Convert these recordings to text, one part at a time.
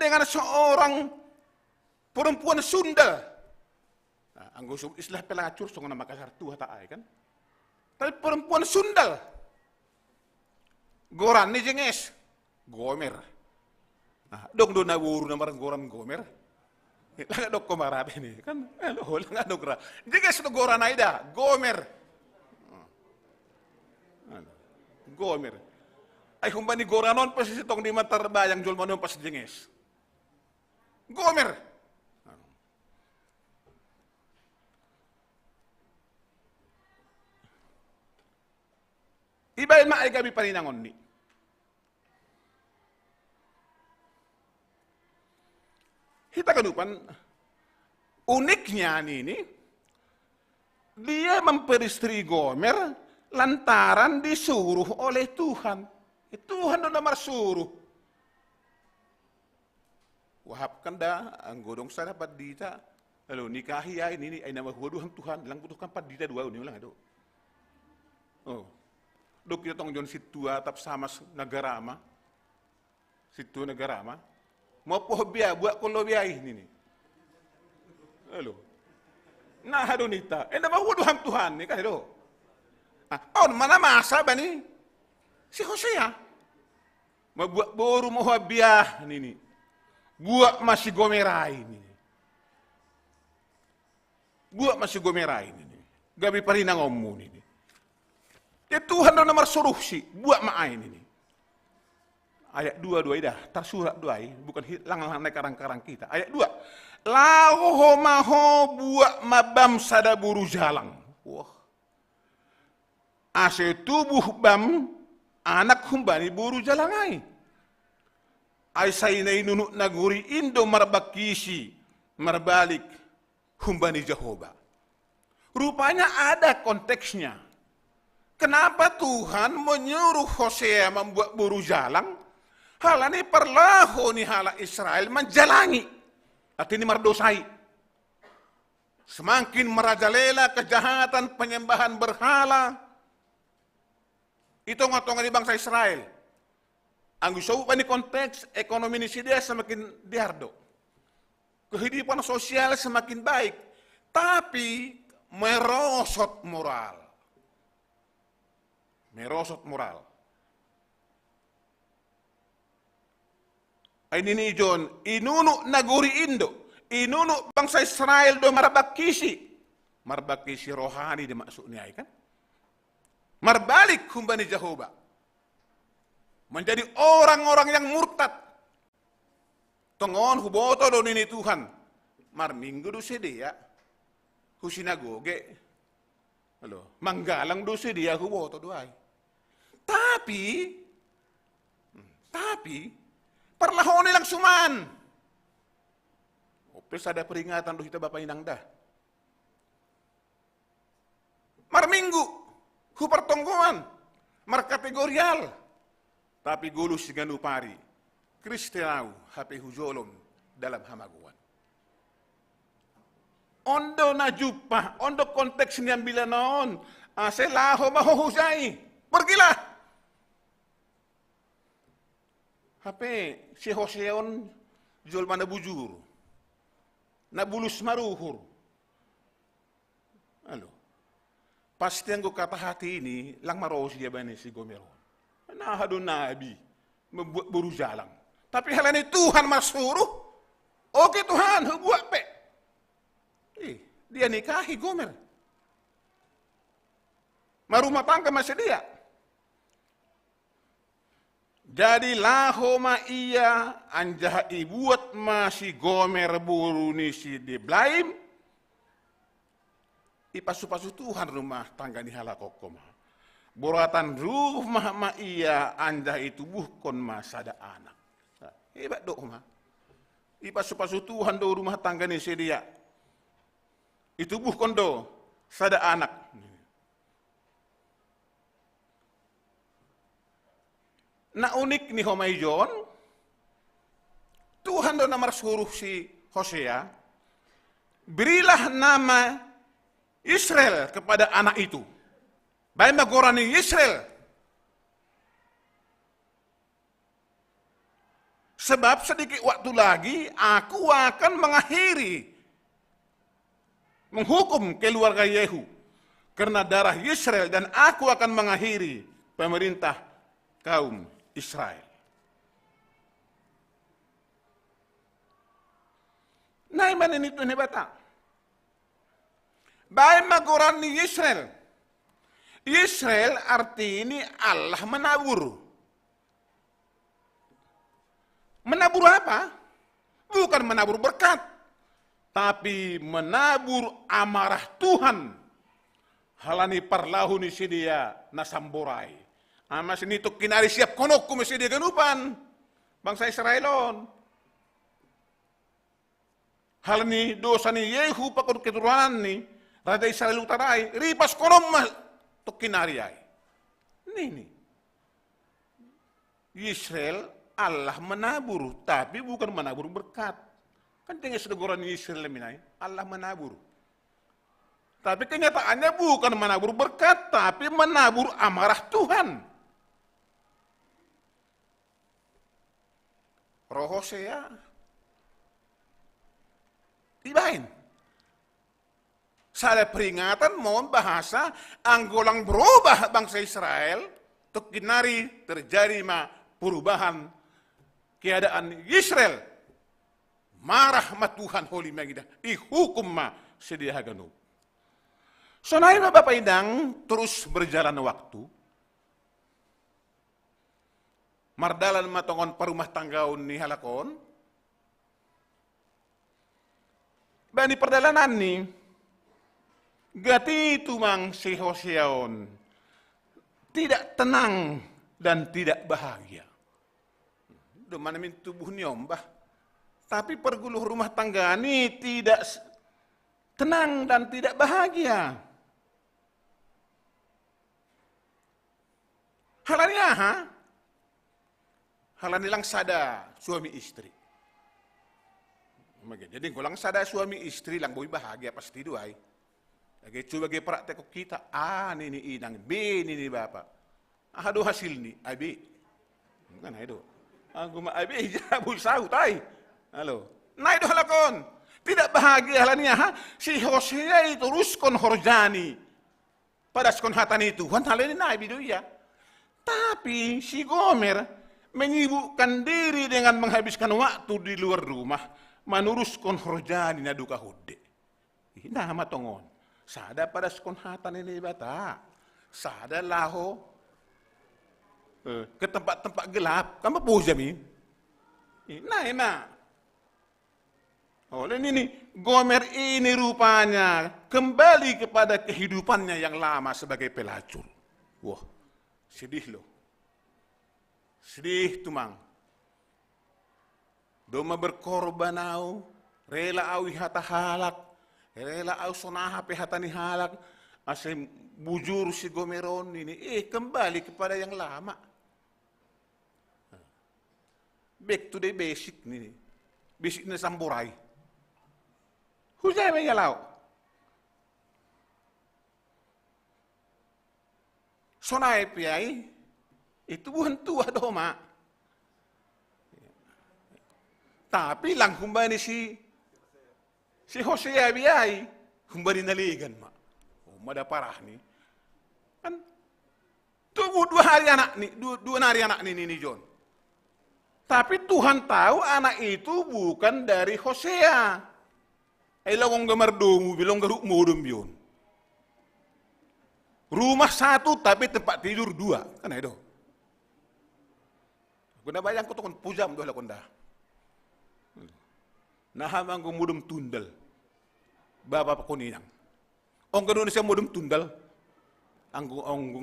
dengan seorang perempuan Sunda. Nah, anggo istilah pelacur song nama kasar tuh tak kan. Tapi perempuan Sundal. Goran ni jenges. Gomer. Nah, dong do nawuru namar goran gomer. Lang dok ko marabi ni kan. Lo lang dok ra. Jenges do goran aida, gomer. Gomer. Ay humbani goranon pas sitong di matar bayang jol manon pas jenges. Gomer. Ibayin ma ay gabi paninangon ni. Kita kadupan, uniknya ini, dia memperistri Gomer lantaran disuruh oleh Tuhan. Tuhan udah namar suruh. Wahab kan dah, anggodong sana padita. Lalu nikahi ya ini ay nama huduhan Tuhan, lang butuhkan padita dua ini ulang itu. Oh. Dok kita tong jon situ atap sama nagarama. Situ nagarama. Mau poh biya buat kalau biya ini. Halo. Nah hadonita. Nama huduhan Tuhan ni kan itu. Oh mana masa bani? Si Hosea. Mau buat boru mau biya ini. Buat masih gomerai ini. Buat masih gomerai ini. Gabi parinang omu ini. Ya Tuhan dah nomor suruh si buat main ini. Ayat 2 dah, tersurat 2 bukan lang naik karang-karang kita. Ayat 2. Laho maho buat mabam sada buru jalang. Wah. Ase tubuh bam anak humbani buru jalangai. Ay sainay nunuk naguri indo marbakisi marbalik humbani Jehovah. Rupanya ada konteksnya. Kenapa Tuhan menyuruh Hosea membuat buru jalang? Hala ini perlaho nih hala Israel menjalangi. Artinya merdosai. Semakin merajalela kejahatan penyembahan berhala. Itu ngotongan di bangsa Israel. Anggus apa ini konteks ekonomi ini dia semakin diardo. Kehidupan sosial semakin baik. Tapi merosot moral. Merosot moral. Ini nih John, inunu naguri Indo, inunu bangsa Israel do marbakisi rohani dimaksudnya kan? Marbalik humbani Jehovah, menjadi orang-orang yang murtad. Tongon huboto do nini Tuhan, marminggu do sedia, husinagoge, halo, manggalang do sedia huboto doai. Tapi perlahan nilang suman. Opes ada peringatan do kita Bapak Inang dah. Marminggu, hu pertongguan, markategorial. Tapi gulus ganupari, Kristenau hape hujolom dalam hamaguan. Ondo na jupah, ondo konteks niyan bila noon, selaho mahuhusay, pergilah. Hape si Hoseon jual mana bujur, na bulus maruhur. Halo, pasti yang gue kata hati ini, lang maros dia bani si Gomeron. Nah hadun nabi membuat buru jalang. Tapi hal ini Tuhan masuruh, oke Tuhan, buat pe. Dia nikahi Gomer. Marumah tangga masih dia. Jadi lahoma iya anjah ibuat masih Gomer buru nisi di blaim. Ipasu-pasu Tuhan rumah tangga ni halakokoma. Boratan rumah ma iya anjah itu buhkon masa ada anak. Hebat dok ma. Ipasu-pasu Tuhan do rumah tangga ni sedia. Itu buhkon do sada anak. Na unik ni Homai John, Tuhan do namar suruh si Hosea, berilah nama Israel kepada anak itu. Baik magorani Israel. Sebab sedikit waktu lagi aku akan menghukum keluarga Yehu karena darah Israel, dan aku akan mengakhiri pemerintah kaum Israel. Nah, mana ini tuh hebata. Baik magoran ni Israel. Israel arti ini Allah menabur. Menabur apa? Bukan menabur berkat, tapi menabur amarah Tuhan. Halani parlahu ni sidia nasamborai. Amas ini tuk kinari siap konok kumesi dia ganupan. Bangsa Israelon. Halani dosa ni Yehu pakon keturunan ni Raja Israel utarai. Ripas konom mah tuk kinari ay. Ini. Israel Allah menabur, tapi bukan menabur berkat. Kan tinggal sedegoran Israel minai, Allah menabur. Tapi kenyataannya bukan menabur berkat, tapi menabur amarah Tuhan. Roh Hosea ibain. Saya peringatan mohon bahasa anggolang berubah bangsa Israel, tuk kinari terjadi perubahan keadaan Israel. Marah ma Tuhan holi magida, ihukum ma sedia haganu. Sonai ma Bapak Idang terus berjalan waktu. Mardalan matongon parumah tanggaun ni halakon. Bani perdalanan ni gati tumang si Hoseaon tidak tenang dan tidak bahagia. Mana min tubuh nyombah, tapi perguluh rumah tangga ini tidak tenang dan tidak bahagia. Halanya halani lang sada suami istri. Jadi kulang sada suami istri lang boy bahagia pasti duay. Lagi coba ge praktek kita, ini inang, B ini bapak. Aduh hasil ni, B. Bukan itu. Aku mah abi jabul sahu tai. Halo. Nah itu halakon. Tidak bahagia halanya si Hosea itu ruskon horjani. Pada skon hatani Tuhan halani nabi dia. Tapi si Gomer menyibukkan diri dengan menghabiskan waktu di luar rumah menuruskan horjani naduka hude. Nah matongon. Sada pada skon hatani ini bata. Sada laho ke tempat-tempat gelap, kamu puas jamin. Nah, enak. Oleh ini, Gomer ini rupanya kembali kepada kehidupannya yang lama sebagai pelacur. Wah, sedih loh. Sedih tumang. Doma berkorban au, rela au hata halak, rela au sonaha pehatani halak, asem bujur si Gomeron ini, kembali kepada yang lama. Back to the basic nih. Basic na samurai. Hujay may yalaw. Sonay piyay, itu bukan tua doma. Tapi lang kumbani si Hosea biyay, kumbani naligan ma. Mada parah nih. Kan tubuh dua hari anak ni John. Tapi Tuhan tahu anak itu bukan dari Hosea. Ilawang gamardomu bilang garuk modum yun. Rumah satu tapi tempat tidur dua. Kan itu. Guna bayang ko tukon pujam doh lakon dah. Nahamang ko modum tundal. Baba pa kuninang. Ong gano siya modum tundal. Ang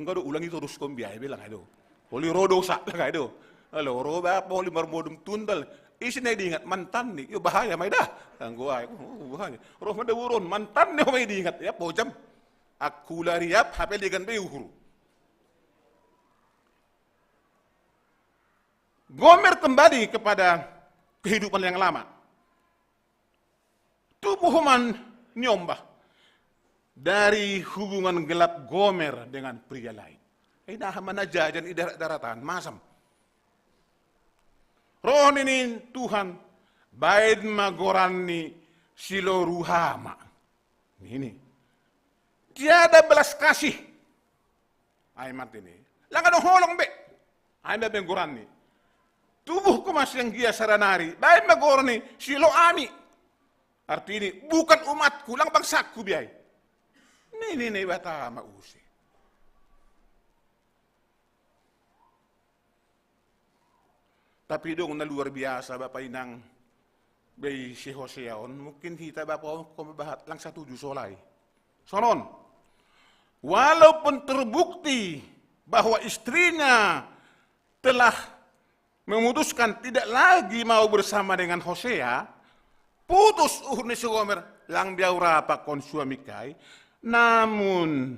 gano ulang itu terus kong biaya bilang itu. Poli rodo sa lang itu. Halo, roba poli marmodum tundal. Isi na diingat mantan ni, yo bahaya may dah. Ang guay, bahaya. Roh madawuron mantan ni may diingat. Ya pojam. Aku lariap hapel digan be uhuru. Gomer kembali kepada kehidupan yang lama. Tubuhman nyombah dari hubungan gelap Gomer dengan pria lain. Nah mana jajan di daratan masam. Roh ini Tuhan, baid magorani silo ruhama. Ini. Tiada belas kasih. Ay ini. Langan holong be. Ay be gorani. Tubuh ko mas yang gia saranari. Baid magorani silo ami. Arti ini bukan umatku, lang bangsaku biay. Ini bata mausi. Tapi dong na luar biasa Bapak Inang bay si Hoseaon, mungkin kita Bapak kumabahat lang sa tujuh solay. Sonon, walaupun terbukti bahwa istrinya telah memutuskan tidak lagi mau bersama dengan Hosea, putus ni si Gomer lang biaura pa kon suami kay, namun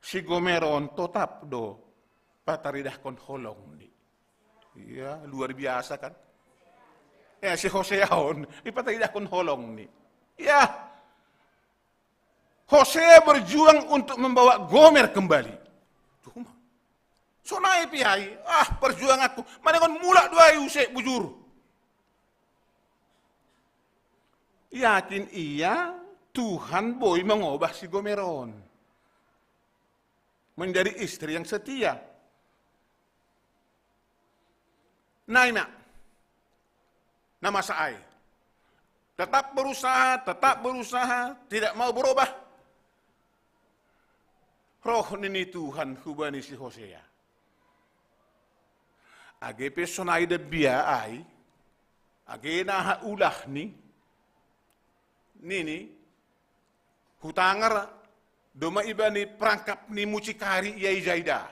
si Gomeron tetap do pataridah kon holong ni. Ya, luar biasa kan? Ya, si Hoseaon, ipatay akong holong ni. Ya, Hosea berjuang untuk membawa Gomer kembali. Cuma, so naipihai, perjuang aku, manakon mula dua usai bujur. Yakin iya, Tuhan boy mengubah si Gomeron menjadi istri yang setia. Naima, nama saya. Tetap berusaha, tidak mau berubah. Roh ini Tuhan hubani si Hosea. Age pesonai de bia ai, age naha ulah ni, nini, hutangar, doma ibani perangkap ni mucikari yai jaida.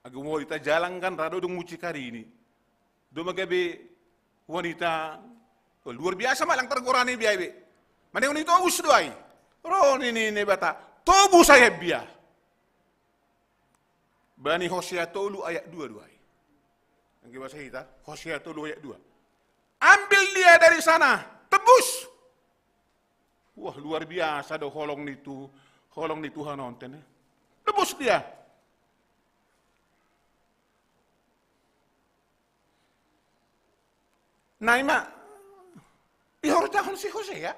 Aga wanita jalan kan rado dong mucikari ini. Do magabe wanita luar biasa malang tergorani biaya be. Mana wanita us doai. Ron ini bata. Tobu saya biya. Bani Hosea tolu ayat 2 doai. Yang bahasa kita Hosea tolu ayat 2. Ambil dia dari sana, tebus. Wah luar biasa do holong ni Tuhan nonton. Tebus dia. Naima, ihorjahon si Hosea.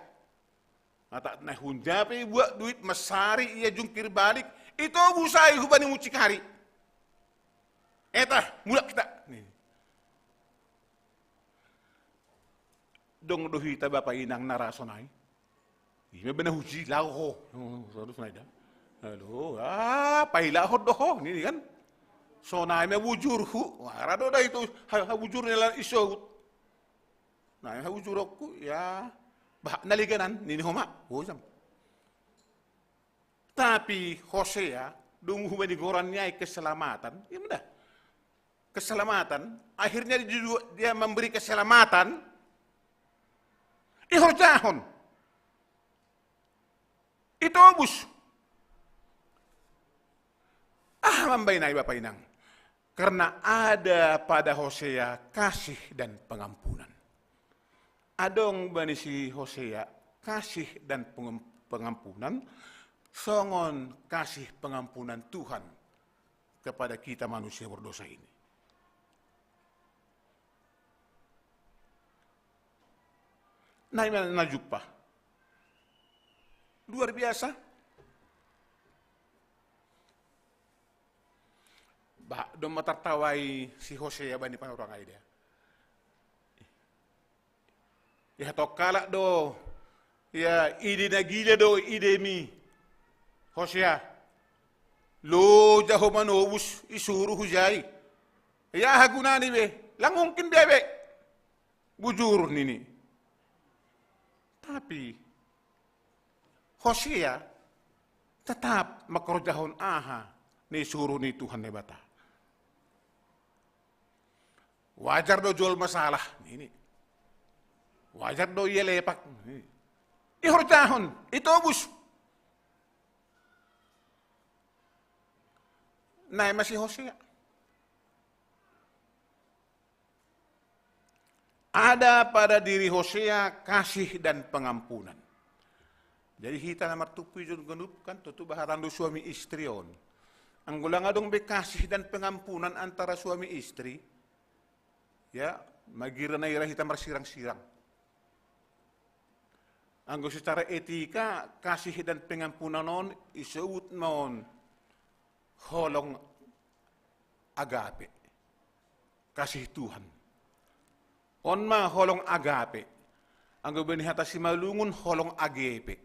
Mata na hunjape buat duit mesari ia jungkir balik. Itu busai hubani mucikari. Etah, mulak kita. Nih. Dong dohita Bapak Inang narasonai. Ime benar huji lauho. Terus naida. Halo, pailahot doho. Ini kan. Sonai me bujurhu. Rado dah itu bujurnya lah isyaut. Nah, yang hujurokku ya bahak naliganan nini homa, hojam. Tapi Hosea dungu hubani gorannya keselamatan, ya mudah. Keselamatan, akhirnya dia memberi keselamatan. Ihorjahon. Itu obus. Mambainai Bapak Inang. Karena ada pada Hosea kasih dan pengampunan. Adong bani si Hosea kasih dan pengampunan, songon kasih pengampunan Tuhan kepada kita manusia berdosa ini. Nah, jumpa. Luar biasa. Dong matartawai si Hosea bani panurang dia. Ya tokala do, ya ide nagila do ide mi, Hosea, lo jaho manobus isuru hujai, ya hagunani be, lang mungkin bebe, bujur nini. Tapi Hosea tetap makrojahon ni suruh ni Tuhan ne bata. Wajar do jual masalah ini. Wajar do iya lepak. Ihorjahon, itu obus. Nah, masih Hosea. Ada pada diri Hosea kasih dan pengampunan. Jadi kita nomor tupi jun genup kan tutu baharan do suami istrion. Ang gulang adong may kasih dan pengampunan antara suami istri, ya, magira na ira hita marsirang-sirang. Ang secara etika, kasih dan pengampunan non, isuot non, holong agape. Kasih Tuhan. On ma holong agape. Ang gubernihata si malungun holong agape.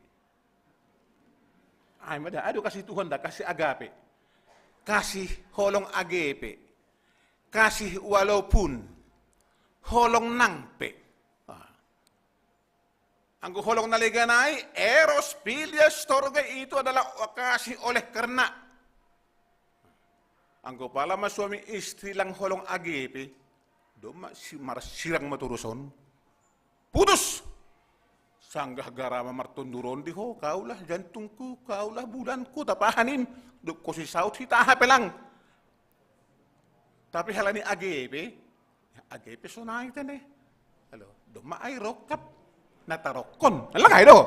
Ay, mada, ado kasih Tuhan da, kasih agape. Kasih holong agape. Kasih walaupun. Holong nangpe. Ang holong naliganay, eros, philia, storge, itu adalah kasih oleh karena. Ang pala suami istri lang holong agape, doma si marsirang maturuson. Putus! Sanggah garama martunduron di ho, kaulah jantungku, kaulah bulanku, tapahanin. Duk ko si saut, hitahape lang. Tapi halani AGP sonay ito eh. Halo, doma ay rokap, natarokon. Alam kayo do?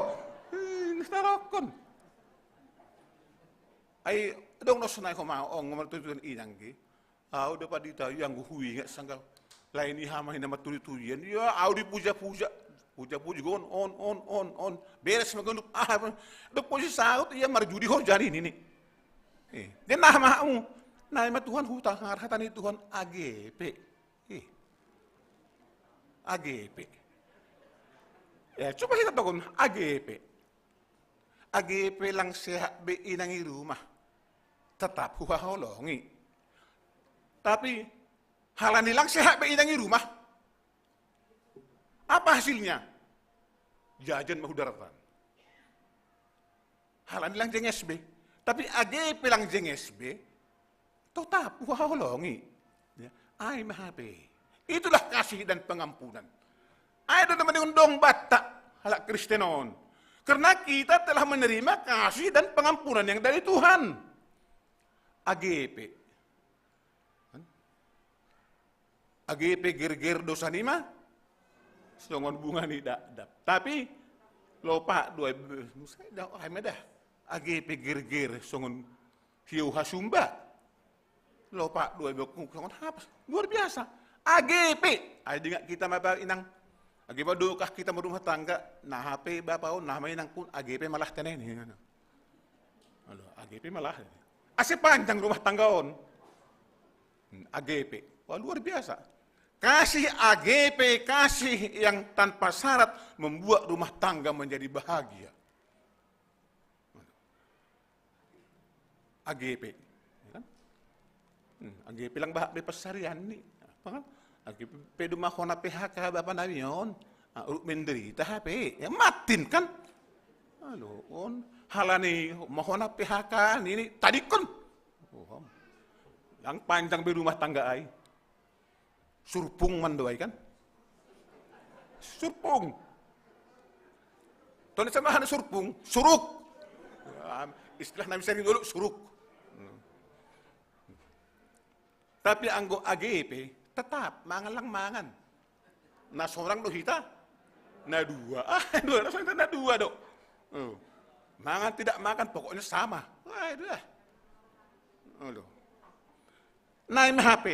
Natarokon. Ay, dong no sonay ko maong, martutunan inanggi. Aw, dapat dito, yung huwi nga, sanggal. Lain ihamay na matulituyan. Ya, aw di puja-puja. Puja-puja, on. Beres magandang, dok po si saot, iya marjudi ho, jani ini. Dia nama Tuhan hutang harhatan ni Tuhan AGP. AGP. Ya, coba kita tahu AGP. AGP lang sehat be inangi rumah. Tetap huwaholongi. Tapi halani lang sehat be inangi rumah. Apa hasilnya? Jajan mahudaratan. Halani lang jenges be. Tapi AGP lang jenges be, tetap huwaholongi. Ya, ay mahape. Itulah kasih dan pengampunan. Ay doon naman yung dong bata, halak Kristenon. Karena kita telah menerima kasih dan pengampunan yang dari Tuhan. AGP. AGP ger-ger dosa nima, songon bunga ni dap. Tapi, lopa dua, ay medah. AGP ger-ger songon hiu hasumba. Lopa dua bokong songon hapas. Luar biasa. AGP. Ay di nga kita mabang inang. AGP dukah kita merumah tangga. Nah HP bapaw, nah may nang kun. AGP malah tenen. AGP malah. Asip panjang rumah tanggaon. AGP. Wah luar biasa. Kasih AGP, kasih yang tanpa syarat membuat rumah tangga menjadi bahagia. AGP, kan? AGP lang bahak di pasarian ni, apa kan? AGP dumahona PHK bapak nabi yon, menderita HP, ya matin kan? Halo, on halani mahona PHK ini tadi kan? Yang panjang di rumah tangga ay, surpung mandoy kan? Surpung, tulis sama hana surpung, suruk, istilah nabi sering dulu suruk. Tapi anggo AGP tetap mangan. Na seorang do hita, na dua. Na dua do. Mangan tidak makan pokoknya sama. Itu dah. Naim HP.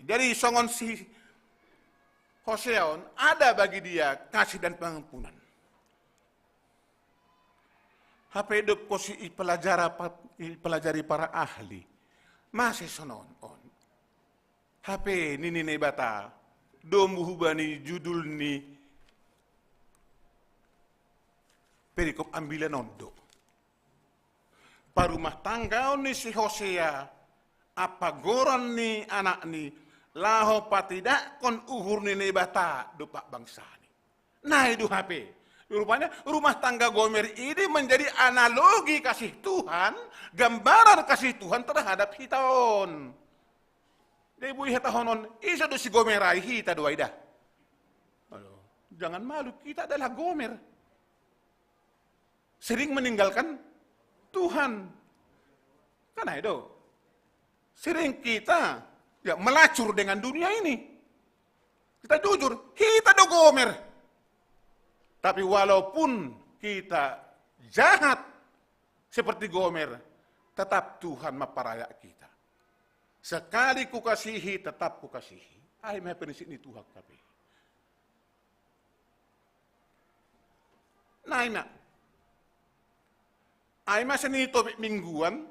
Jadi songon si Hoseon ada bagi dia kasih dan pengampunan. HP hidup kosi pelajari para ahli. Masih sonon on. HP nini bata, domu hubani judul ni perikop ambilan ondo. Parumah tangga ni si Hosea, apa goron ni anak ni, laho patidak kon uhur nini bata dupak bangsa ni. Nah itu HP. Rupanya rumah tangga Gomer ini menjadi analogi kasih Tuhan, gambaran kasih Tuhan terhadap hitaon. Ibu hita honon, isa do si Gomer ay hita do ayda. Jangan malu, kita adalah Gomer. Sering meninggalkan Tuhan. Karena itu, sering kita ya melacur dengan dunia ini. Kita jujur, kita do Gomer. Tapi walaupun kita jahat seperti Gomer, tetap Tuhan memperayak kita. Sekali kukasihi, tetap kukasihi. Ay, may prinsip ni Tuhan tapi. Naina. Ay, masa ini topik mingguan,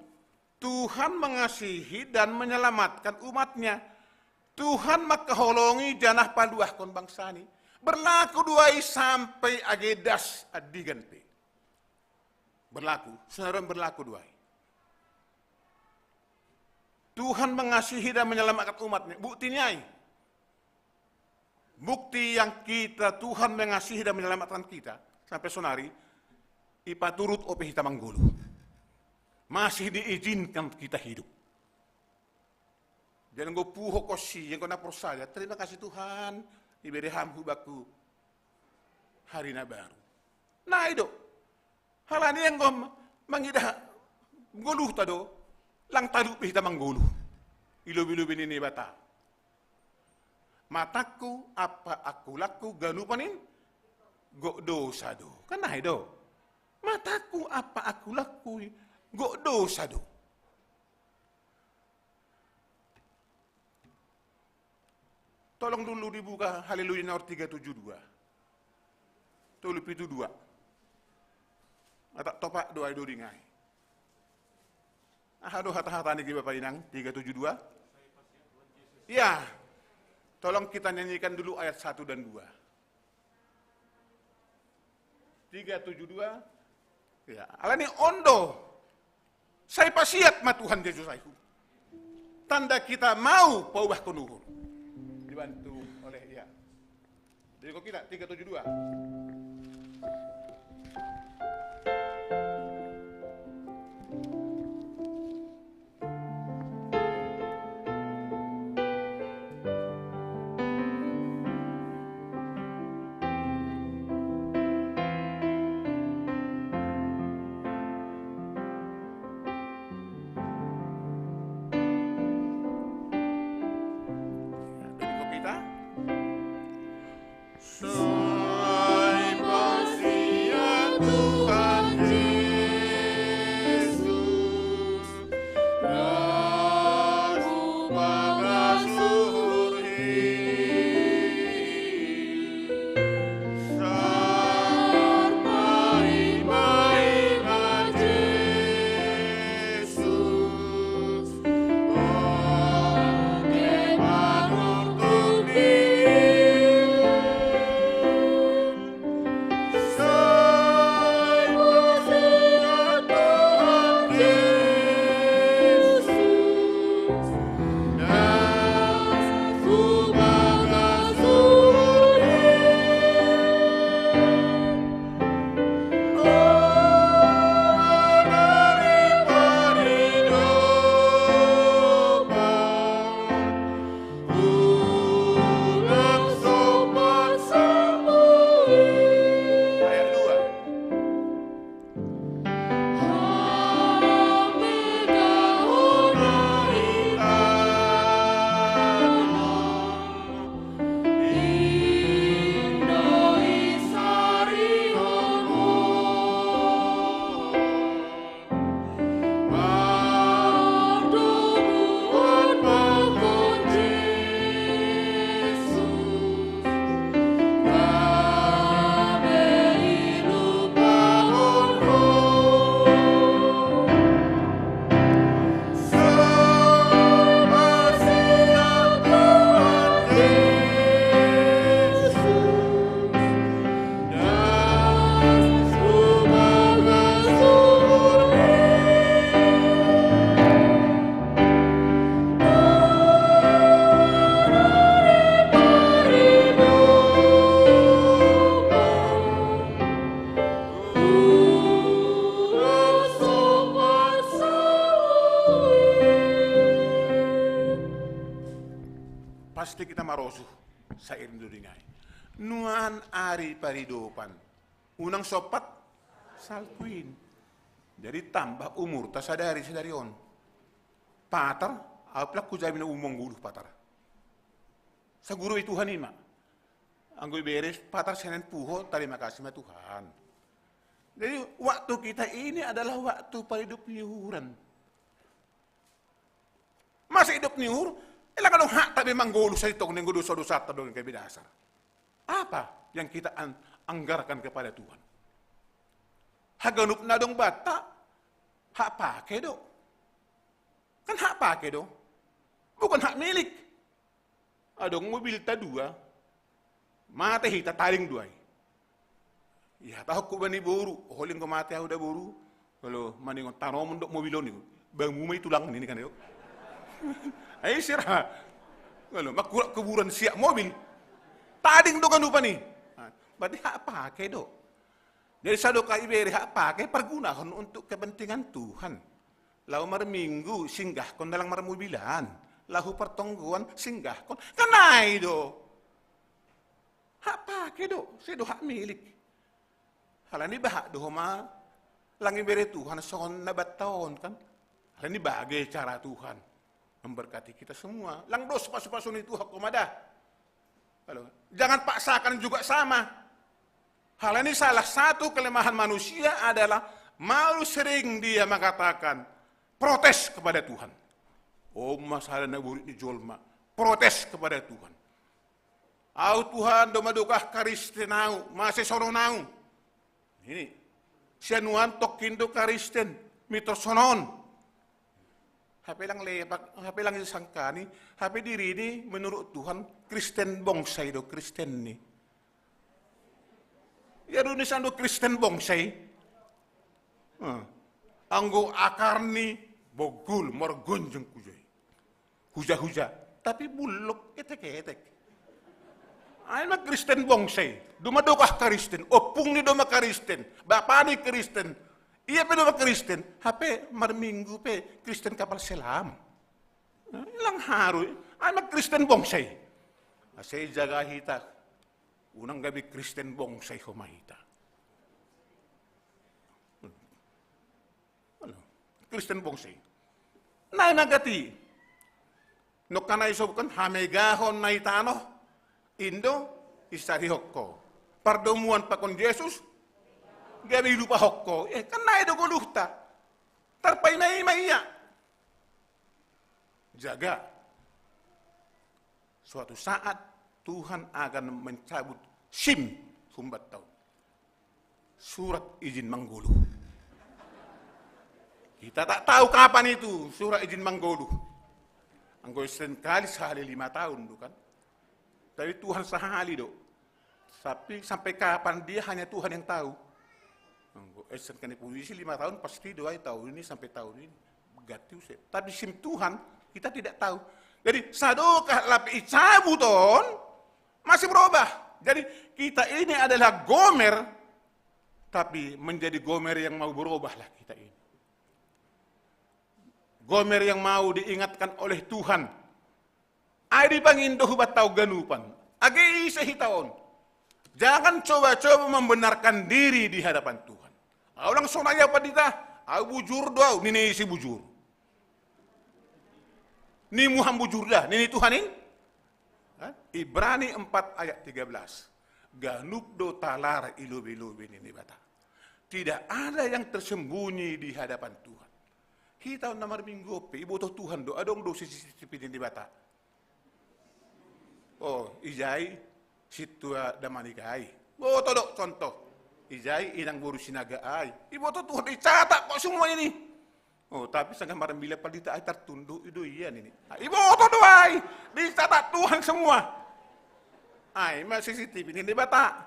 Tuhan mengasihi dan menyelamatkan umatnya. Tuhan makaholongi janah paduah kon bangsa ni. Berlaku duai sampai agedas adiganti. Berlaku, senaran berlaku duai. Tuhan mengasihi dan menyelamatkan umatnya. Buktinya ini. Bukti yang kita, Tuhan mengasihi dan menyelamatkan kita. Sampai sonari, ipa turut ope hita manggulu. Masih diizinkan kita hidup. Jangan gue puho kosi, yang kena saja. Terima kasih Tuhan, diberi hamhu baku hari baru. Nah itu, halani yang gue mengidah guluh tado, lang tadu kita mengguluh. Ilu-ilu ini bata. Mataku apa aku laku ganupanin, go dosa do. Kan nah itu, mataku apa aku laku, go dosa do. Tolong dulu dibuka Haleluya nomor 372. Tolong itu 2. Atau topak doa itu ringai. Aduh hata-hata nih Bapak Inang 372. Ya. Tolong kita nyanyikan dulu ayat 1 dan 2. 372. Ya, alani ondo. Saya pasiat ma Tuhan Yesus saya. Tanda kita mau paubah kunuhur. Dibantu oleh ya. Jadi kok kita 372. Pasti kita marosuh sair duringai. Nuan ari paridopan. Unang sopat salkuin. Jadi tambah umur tak sadari on. Patar aplak ku jamin umong guluh patar. Sa guru itu Tuhan ima. Anggoy beres patar senen puho terima kasih ma Tuhan. Jadi waktu kita ini adalah waktu paridup lihuran. Masih hidup niur, ilang anong hak tabi manggulu sa itong ninggo dosa-dosa tadong kay bidasar. Apa yang kita anggarkan kepada Tuhan? Haganup na dong bata, hak pakai do. Kan hak pakai do. Bukan hak milik. Adong mobil ta dua, mate hita taring duay. Ya tahu ko bani boru, holing ko mate udah boru. Kalau maningon tanom untuk mobilon itu, bang mumay tulang ini kan yo. Ay sira. Kalau makurak kuburan siap mobil, tading do kanu pa ni. Berarti hak pakai do. Jadi sado ka iberi hak pakai pergunakan untuk kepentingan Tuhan. Lau mar minggu singgah kon dalang mar mobilan. Lahu pertongguan singgah kon. Kanai do. Hak pakai do. Sedo hak milik. Halani bahak do ma. Lang iberi Tuhan son nabat tahun kan. Halani bagai cara Tuhan memberkati kita semua. Lang dos pasu-pasun itu hak kumada. Halo. Jangan paksakan juga sama. Hal ini salah satu kelemahan manusia adalah mau sering dia mengatakan protes kepada Tuhan. Oh masalah naburit di jolma, protes kepada Tuhan. Au Tuhan domadukah karistenau, masih soronau. Ini sianuan tokindo karisten, mitosonon. HP lang lepak, HP lang disangkani, HP diri ini menurut Tuhan Kristen bongsai do Kristen nih. Ya Indonesia do Kristen bongsai. Anggo akarni bogul morgonjeng kujay. Huja-huja, tapi bulok etek-etek. Ay mag Kristen bongsay, dumadokah Kristen, opung ni doma Kristen, bapa ni Kristen, iya pe doma Kristen, hape marminggu pe Kristen kapal selam. Ilang haru, ay mag Kristen bongsay. Asay jaga hita, unang gabi Kristen bongsay humahita. Kristen bongsay. Nay nagati. No kanay sobukan hamegahon na itano, Indo, isari hokko. Pardomuan pa kon Jesus, gabi lupa hokko. Kanay do guluhta. Tarpay na imaiya. Jaga. Suatu saat Tuhan akan mencabut SIM sumbat tahu. Surat izin menggulu. Kita tak tahu kapan itu surat izin menggulu. Anggo kali sehari 5 tahun do kan. Tapi Tuhan sehali do. Tapi sampai kapan dia hanya Tuhan yang tahu. Anggo kani puisi 5 tahun pasti doa tahun ini sampai tahun ini. Gati usai. Tapi sim Tuhan kita tidak tahu. Jadi sadokah lapi cabuton masih berubah. Jadi kita ini adalah gomer tapi menjadi gomer yang mau berubahlah kita ini. Gomer yang mau diingatkan oleh Tuhan. Ay di pangindo hubat tau ganupan. Agi sehitaon. Jangan coba-coba membenarkan diri di hadapan Tuhan. Orang sonaya padita, bujur doa, nini isi bujur. Ni muham bujur dah, nini Tuhanin. Ibrani 4 ayat 13. Ganup do talar ilubi-lubi nini bata. Tidak ada yang tersembunyi di hadapan Tuhan. Kita namar minggu pe ibu toh Tuhan do adong do sisi di bata. Oh, ijai situa damanikai. Boto do contoh. Ijai inang buru sinaga ai. Ibu toh Tuhan dicatat kok semua ini. Oh, tapi sangat marah bila palita ai tertunduk itu iya ini. Ibu toh do ai dicatat Tuhan semua. Ai masih CCTV ini di bata.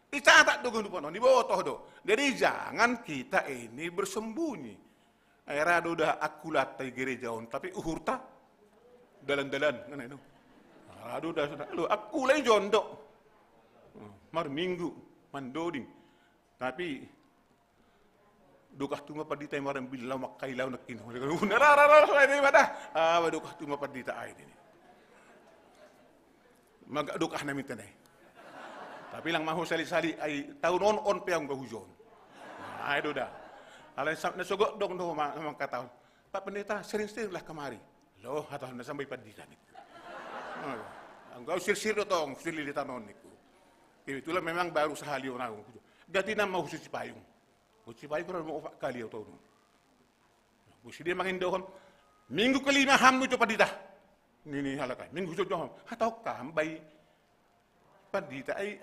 Dicatat do gundupan di botoh do. Jadi jangan kita ini bersembunyi. Aira udah aku latai gereja on, tapi uhurta dalan-dalan kan itu. Aduh dah sudah, lu aku lagi jondok, mar minggu mandoding, tapi dukah tuma padita yang marang bilau makai lau nakin. Rara ini mana? Dukah tuma padita ay ini. Mag dukah namin tanay. Tapi lang mahu sali-sali ay tahun on pe ang gahujon. Ay dah. Alay nasugod dong do mga kataon. Pak Pendeta, sering-seringlah kemari. Loh, atau sampai padita niku. Enggak usir-sir dong, sililitan non niku. Itulah memang baru sehali orang. Gati na mau suci payung. Suci payung kalau mau kali atau no. Busi dia mangin dohon. Minggu kelima ham itu padita. Nini halakai. Minggu jodoh ham. Hatau kam bay padita ay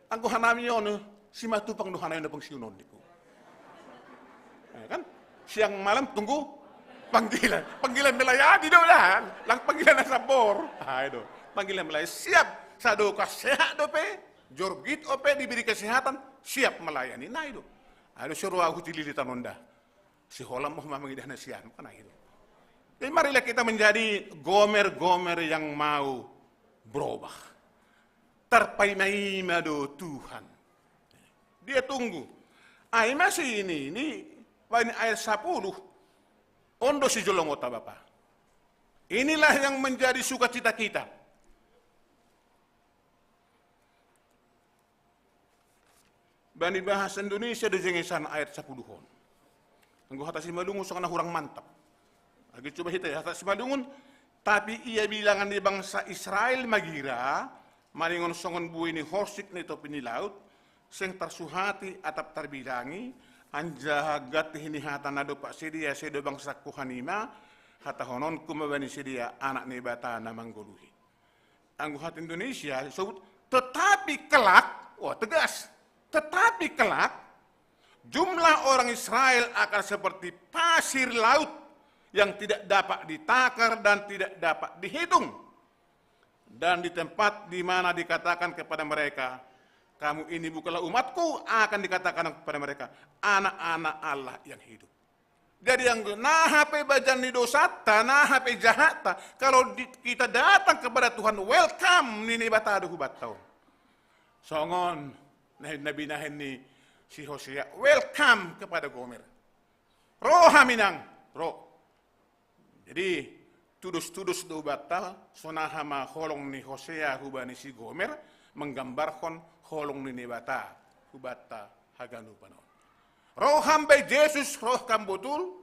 angko hanami yon si matu pang duhanay na pang siunon niku. Kan siang malam tunggu panggilan melayani daw lang panggilan na sabor. Ay do. Panggilan melayani siap sado ka sehat do pe. Jorgit ope diberi kesehatan siap melayani. Nah itu. Ada suruh aku cililitan onda. Si holam mau mengidah nasihan kan itu. Jadi marilah kita menjadi gomer-gomer yang mau berubah. Terpaima do Tuhan. Dia tunggu. Ay masih ini ayat 10. Ondo si jolongota Bapak. Inilah yang menjadi sukacita kita. Bani bahasa Indonesia di jengesan ayat 10 hon. Anggo hata si malungun so kana hurang mantap. Lagi coba hita hata si malungun tapi ia bilangan di bangsa Israel magira maringon songon bui ni horsik ni topi ni laut sing tersuhati atap terbilangi anja gati hini hata nado pak sedia sedo bangsa kuhanima hata honon kumabani sedia anak ni bata na manggoluhi. Anggo hata Indonesia disebut tetapi kelak, wah tegas. Tetapi kelak, jumlah orang Israel akan seperti pasir laut yang tidak dapat ditakar dan tidak dapat dihitung. Dan di tempat di mana dikatakan kepada mereka, kamu ini bukanlah umatku, akan dikatakan kepada mereka, anak-anak Allah yang hidup. Jadi yang nahape bajan ni dosa, nahape jahata, kalau kita datang kepada Tuhan, welcome nini batado hubatau. Songon. Nabi ni si Hosea, welcome kepada Gomer. Roha minang, roh. Jadi tudus-tudus do batal sonahama holong ni Hosea hubani si Gomer menggambarkan holong ni nebata hubata haganu panon. Roham bay Yesus roh kam betul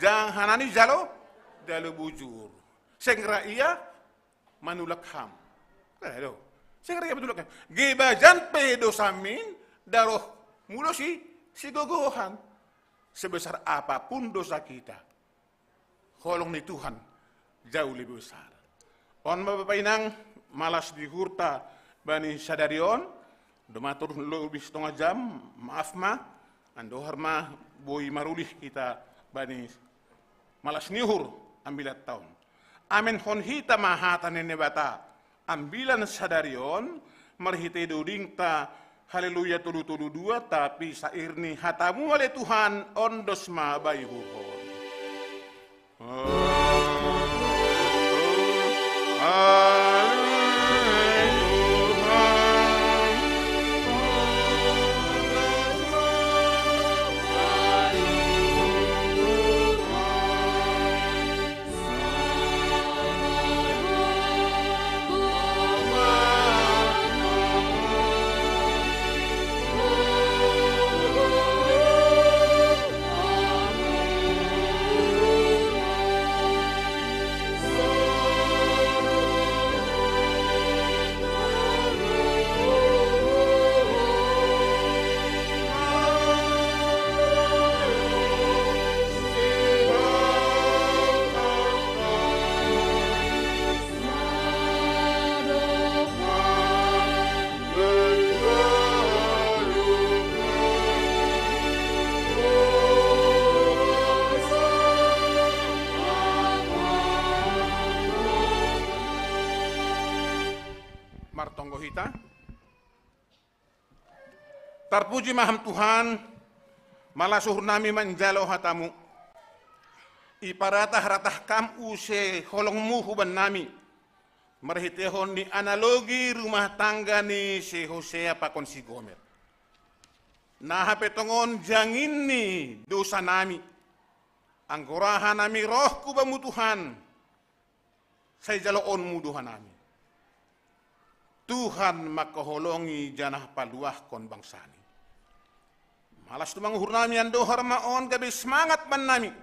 jang hanani jalo bujur. Sengra iya manulak ham. Aduh. Saya betul kan. Gibajan pedo samin daroh mulo si gogohan. Sebesar apapun dosa kita, holong ni Tuhan jauh lebih besar. On mabapainang malas di hurta bani sadarion, domatur lebih setengah jam, maaf ma, andohar ma boy marulih kita bani malas nihur ambilat tahun. Amen hon hita mahata nenebata. Ambilan sadarion marhite duding ta haleluya tulu dua tapi sairni hatamu oleh Tuhan ondos ma bayuhon. Terpuji maham Tuhan, malah suhur nami manjalo hatamu. Iparatah ratah kam use holongmu huban nami. Merhitehon ni analogi rumah tangga ni si Hosea pakon si Gomer. Nah petongon jangin ni dosa nami. Anggorahan nami rohku bamu Tuhan. Saya jaloon muduhan nami. Tuhan makaholongi janah paluah kon bangsani. Malas tu manguhur nami ando harmaon gabi semangat ban nami.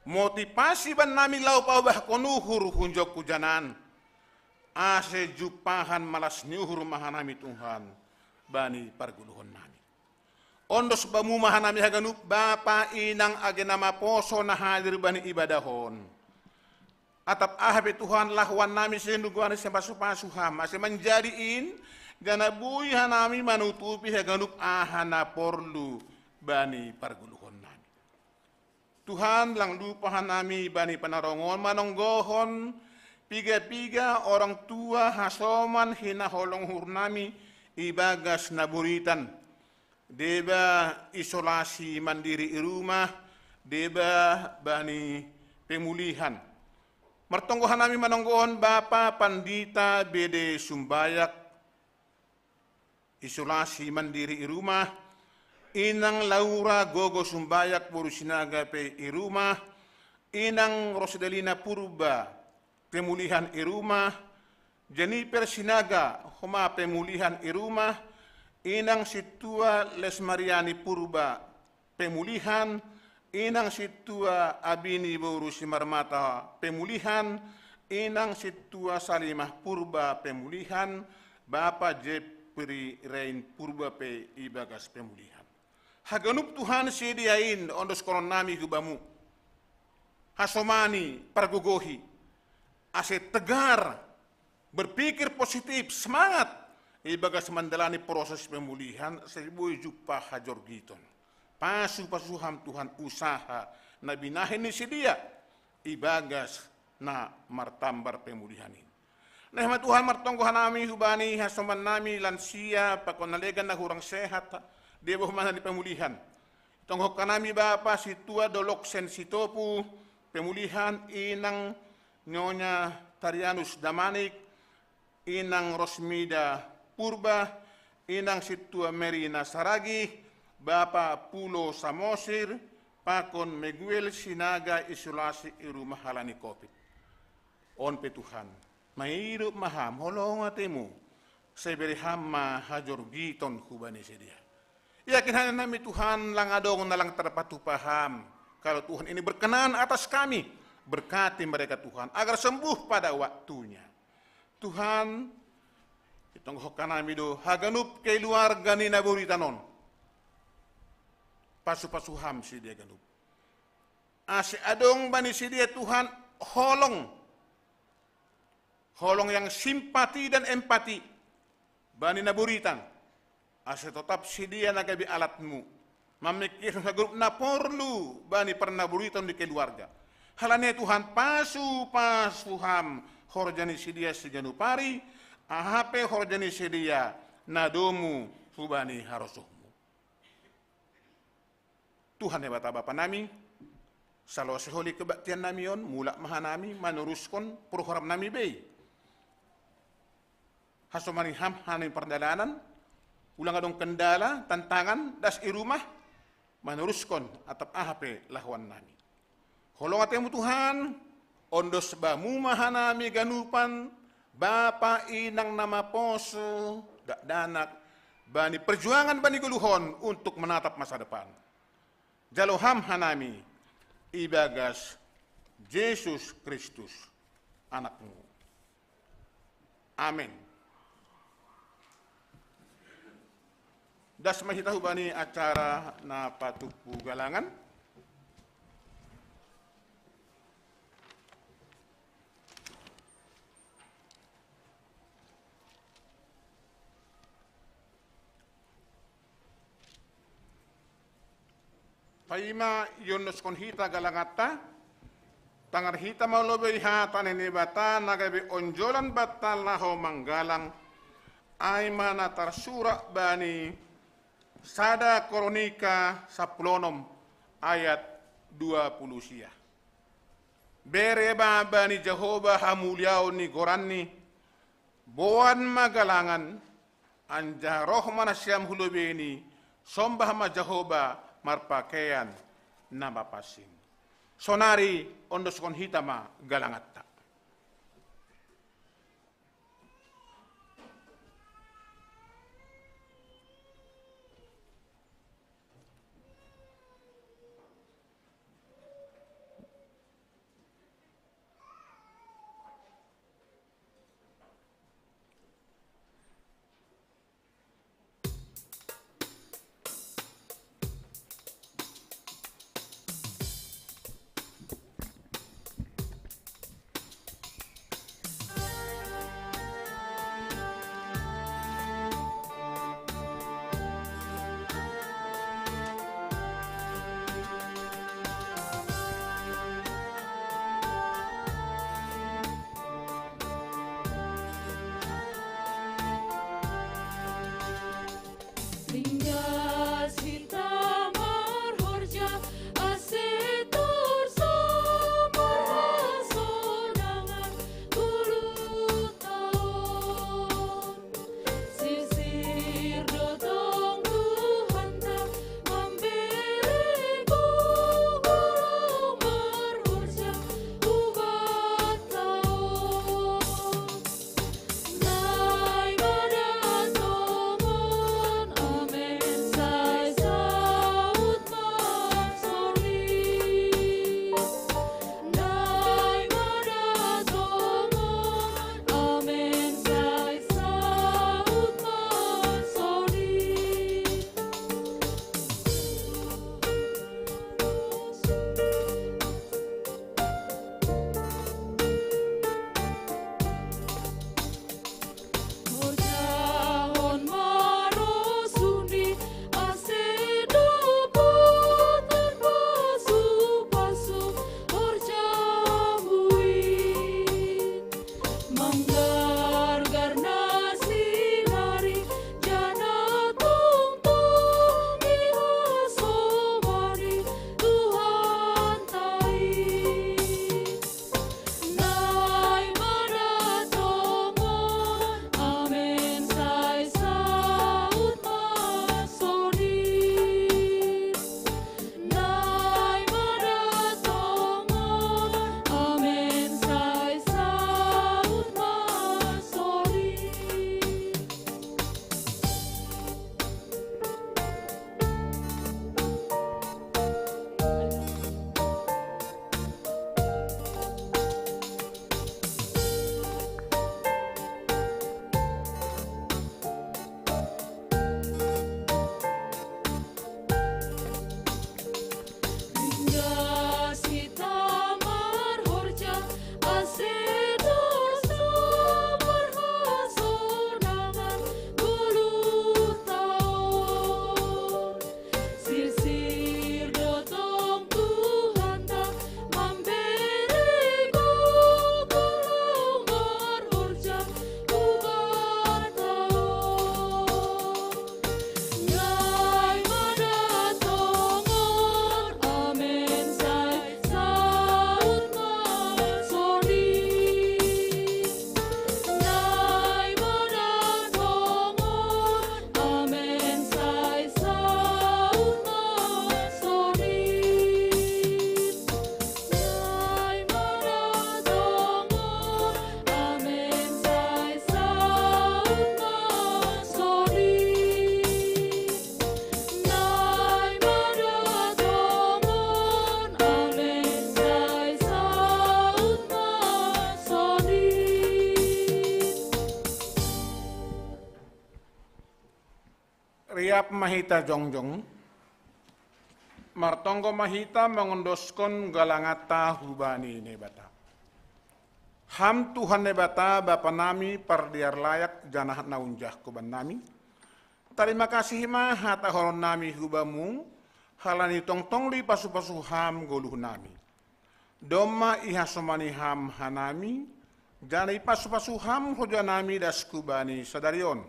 Motivasi ban nami lau paubah konuhur hunjok kujanan. Ase jupahan malas nyuhur mahanami Tuhan bani parguluhon nami. Ondos bamumahan nami haganup bapa inang agenama poso na hadir bani ibadahon. Atap ahabe Tuhan lahuan nami senuguan sepasuham masih menjadiin gana buih nami manutupi haganup ahana porlu bani parguluhon nami. Tuhan lang lupahan nami bani panarongon manonggohon piga-piga orang tua hasoman hinaholong hurnami ibagas naburitan. Deba isolasi mandiri di rumah, deba bani pemulihan. Mertonggohan nami manonggohon Bapa Pandita BD Sumbayak, isolasi mandiri di rumah, Inang Laura Gogo Sumbayak Purusinaga pe di rumah, Inang Rosadelina Purba pemulihan di rumah, Jennifer Sinaga homa pemulihan di rumah, Inang Situa Lesmariani Purba pemulihan, Inang Situa Abini Borusi Marmata pemulihan, Inang Situa Salimah Purba pemulihan, Bapak Jepri Rain Purba pe Ibagas pemulihan. Haganup Tuhan sediain ondos koron nami hubamu. Hasomani pargogohi. Ase tegar, berpikir positif, semangat. Ibagas mandalani proses pemulihan seribu jupah hajor giton. Pasuham Tuhan usaha na binahin ni si dia. Ibagas na martambar pemulihan ini. Nah Tuhan martonggohan nami hubani hasoman nami lansia pakonalegan na hurang sehat. Dia bahumana di pemulihan. Tonggo kanami Bapa situa dolok sensitopu pemulihan inang Nyonya Tarianus Damanik, Inang Rosmida Purba, Inang Situa Merina Saragi, Bapak Pulo Samosir, Pakon Meguel Sinaga isolasi di rumah halani COVID. On pe Tuhan, mairup maham holong atemu, seberi hamma hajor giton hubani sedia. Yakin hanya nami Tuhan lang adong na lang terpatu paham, kalau Tuhan ini berkenan atas kami, berkati mereka Tuhan, agar sembuh pada waktunya. Tuhan, itong kanami do haganup kay luarga ni naburitanon. Pasu-pasuham si dia ganup. Asi adong bani si dia Tuhan holong. Holong yang simpati dan empati. Bani naburitan. Asi tetap si dia nagabi alatmu. Mamikir sa grup na porlu bani pernaburitan di keluarga. Halanya Tuhan pasuham horjani si dia si janupari. Ahape horjani sedia nadomu subani harosuhmu. Tuhan ya Bapa nami, salo seholi kebaktian nami on, mulak mahanami, manuruskan program nami bay. Hasomani ham hanin perdalanan, ulang adong kendala, tantangan, das irumah, manuruskan atap ahape lahuan nami. Holong atemu Tuhan, ondos bamu mahanami ganupan, Bapa inang nama poso, dak danak, bani perjuangan bani guluhon untuk menatap masa depan. Jaloham hanami, ibagas Yesus Kristus, anakmu. Amin. Das mahitahu bani acara na patupu galangan. Paima yonos kon hita galangata, tangar hita maulobe hata nene bata nagabe onjolan batal laho manggalang, ay mana tarsura bani sada kronika saplonom ayat 20 sia. Bereba bani Jehovah hamuliau ni goranni, boan magalangan, anja roh manasyam hulobeni, sombah ma Jehovah, marpakaian nama pasing. Sonari ondos kon hitama galangatta. Riap mahita jongjong, martonggo mahita mengondoskon galangata hubani nebata. Ham Tuhan nebata Bapa nami pardiar layak janah naunjah kuban nami. Terima kasih mah hata horon nami hubamu, halani tong li pasu-pasu ham goluh nami. Doma iha somani ham hanami, jana pasu-pasu ham hoja nami das kubani sadarion.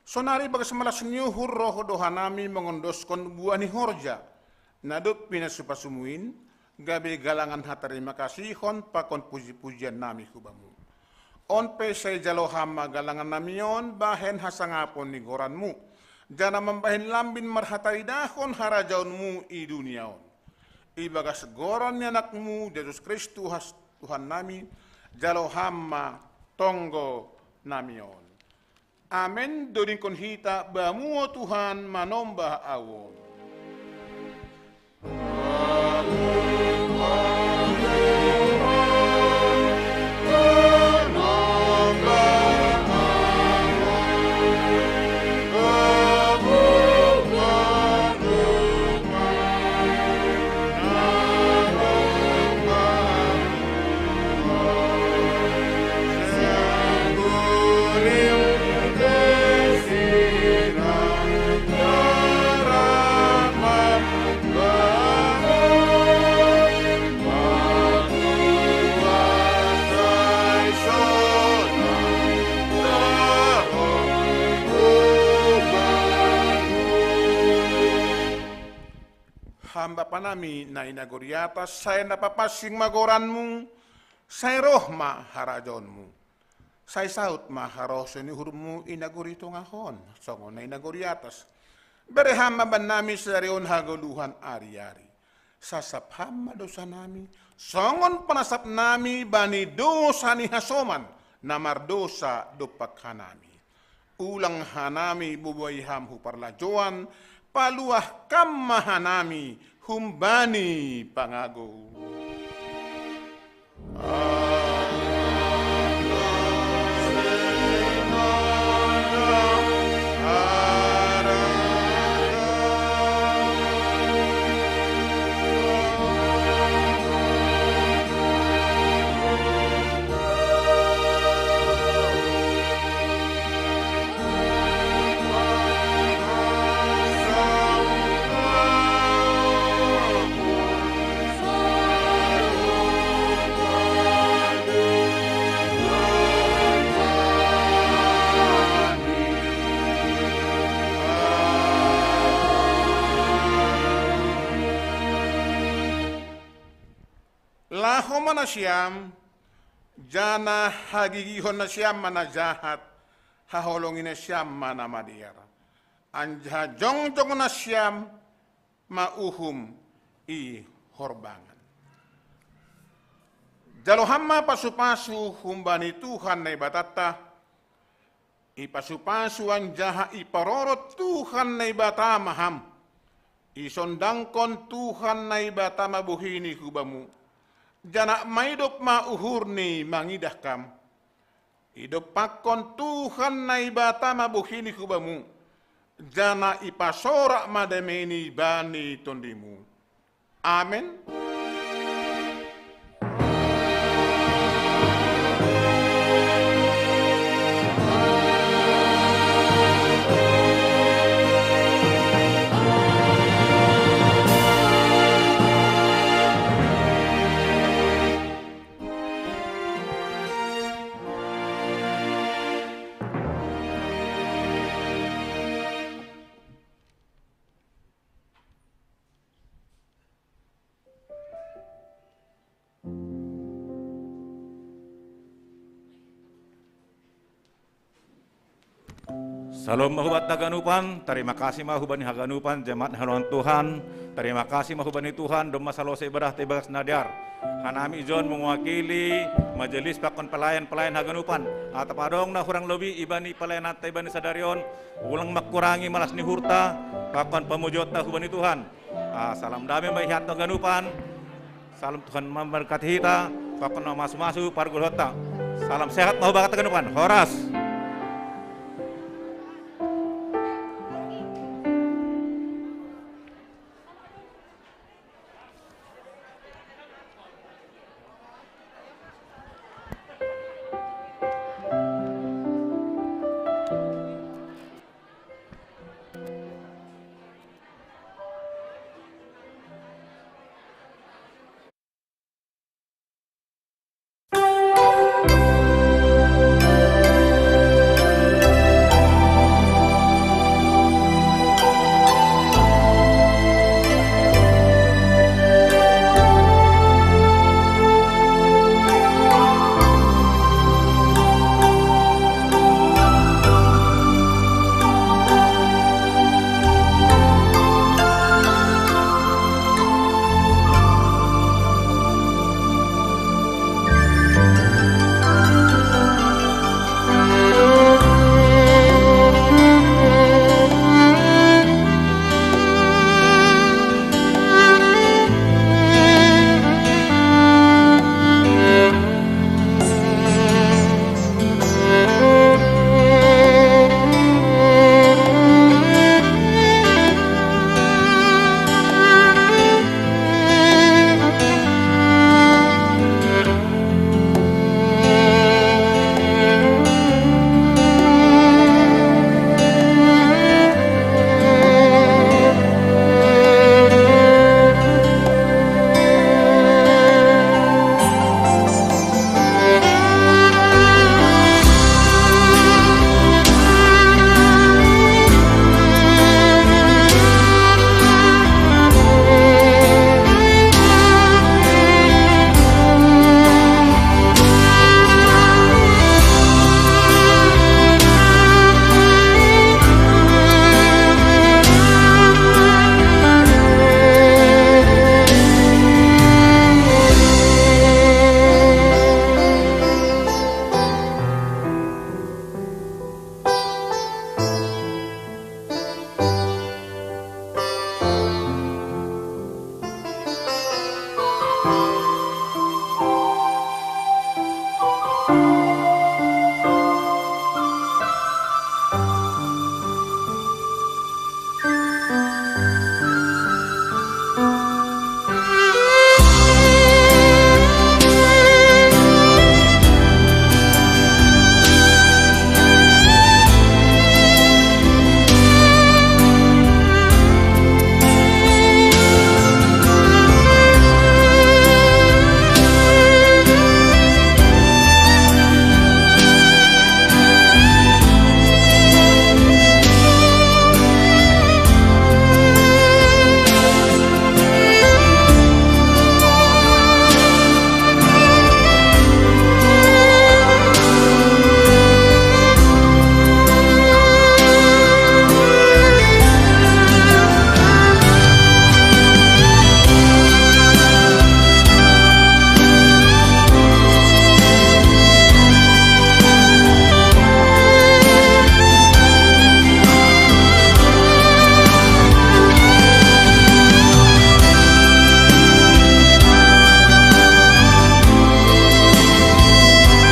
Sonari bagas malas nyuhur roh dohanami mengondoskon buani horja. Nadup pinasupasumuin, gabe galangan terima kasih hon pakon puji-pujian nami kubamu. On pe say jalo hama galangan namion bahen hasangapon ni goranmu. Jana membahen lambin marhatai dahon harajaunmu i duniaon. Ibagas goran anakmu Yesus Kristus Tuhan nami jalo hama tonggo namion. Amen. Doding kon hita bamuo Tuhan manombah awon. Hamba panami na inagoriata, saya napapasing magoranmu, saya rohma harajonmu. Saya saut maharoso ni hurmu inagorito ngahon, songo na inagoriatas. Berehama ban nami sarion hagoluhan ari-ari. Sasap hama dosa nami, songon panasap nami bani dosa ni hasoman, namar dosa dopak hanami. Ulang hanami bubuay hamhu parlajoan, paluah kamahanami humbani pangago. Laho mana siyam, jana hagigihon na siyam mana jahat, haholongin na siyam mana madiara. Anja jongjong na siyam, mauhum i horbangan. Jalohamma pasu-pasu humbani Tuhan na ibatata, ipasupasu ang jaha iparorot Tuhan na ibata maham, isondangkon Tuhan na ibata mabuhini hubamu. Jana maidop mauhurni mangidahkam. Idop pakon Tuhan na ibata mabuhini kubamu. Jana ipasora mademeni bani tondimu. Amen. Salam mahubat haganupan, terima kasih mahubani haganupan, jemaat haluan Tuhan, terima kasih mahubani Tuhan, doma salose ibadah tebas nadar. Hanami John mewakili majelis pakon pelayan-pelayan haganupan, atau padong na hurang lebih ibani pelayan atau ibani sadarion, ulang makurangi malas ni hurta, pakon pemujot na hubani Tuhan. Salam damai melihat haganupan, salam Tuhan memberkati kita, pakon masu-masu pargul hota. Salam sehat mahubat haganupan, horas.